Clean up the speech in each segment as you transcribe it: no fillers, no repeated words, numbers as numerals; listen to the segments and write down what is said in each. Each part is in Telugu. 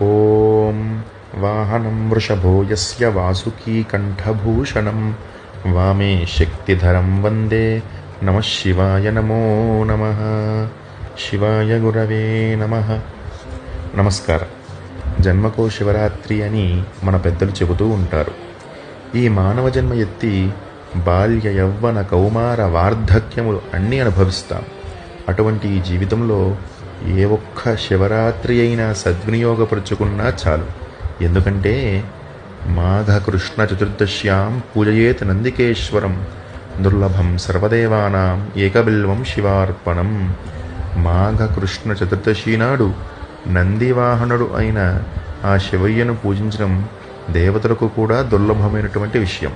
ఓం వాహనం వృషభో యస్య వాసుకీ కంఠభూషణం వామే శక్తిధరం వందే నమః శివాయ నమో నమః. శివాయ గురవే నమః. నమస్కారం. జన్మకో శివరాత్రి అని మన పెద్దలు చెబుతూ ఉంటారు. ఈ మానవ జన్మ ఎత్తి బాల్య యవ్వన కౌమార వార్ధక్యములు అన్నీ అనుభవిస్తాం. అటువంటి ఈ జీవితంలో ఏ ఒక్క శివరాత్రి అయినా సద్వినియోగపరుచుకున్నా చాలు. ఎందుకంటే మాఘ కృష్ణ చతుర్దశ్యాం పూజయేత్ నందికేశ్వరం దుర్లభం సర్వదేవానాం ఏకబిల్వం శివార్పణం. మాఘ కృష్ణ చతుర్దశి నాడు నందివాహనుడు అయిన ఆ శివయ్యను పూజించడం దేవతలకు కూడా దుర్లభమైనటువంటి విషయం.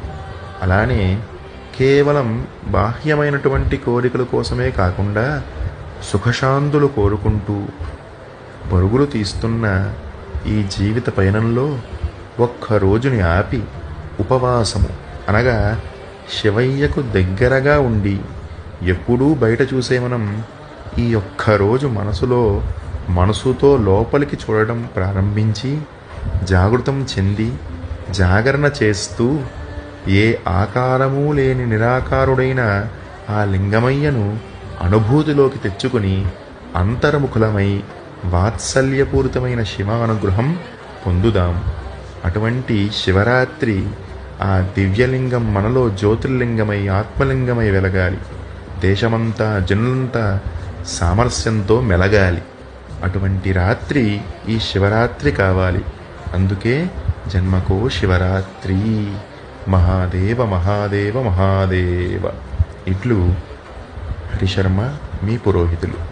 అలానే కేవలం బాహ్యమైనటువంటి కోరికల కోసమే కాకుండా సుఖశాంతులు కోరుకుంటూ పరుగులు తీస్తున్న ఈ జీవిత పయనంలో ఒక్క రోజుని ఆపి ఉపవాసము అనగా శివయ్యకు దగ్గరగా ఉండి ఎప్పుడూ బయట చూసే మనం ఈ ఒక్కరోజు మనసుతో లోపలికి చూడడం ప్రారంభించి జాగృతం చెంది జాగరణ చేస్తూ ఏ ఆకారమూ లేని నిరాకారుడైన ఆ లింగమయ్యను అనుభూతిలోకి తెచ్చుకుని అంతర్ముఖులమై వాత్సల్యపూరితమైన శివానుగ్రహం పొందుదాం. అటువంటి శివరాత్రి ఆ దివ్యలింగం మనలో జ్యోతిర్లింగమై ఆత్మలింగమై వెలగాలి. దేశమంతా జనులంతా సామరస్యంతో మెలగాలి. అటువంటి రాత్రి ఈ శివరాత్రి కావాలి. అందుకే జన్మకో శివరాత్రి. మహాదేవ మహాదేవ మహాదేవ. ఇట్లు హరిశర్మ, మీ పురోహితులు.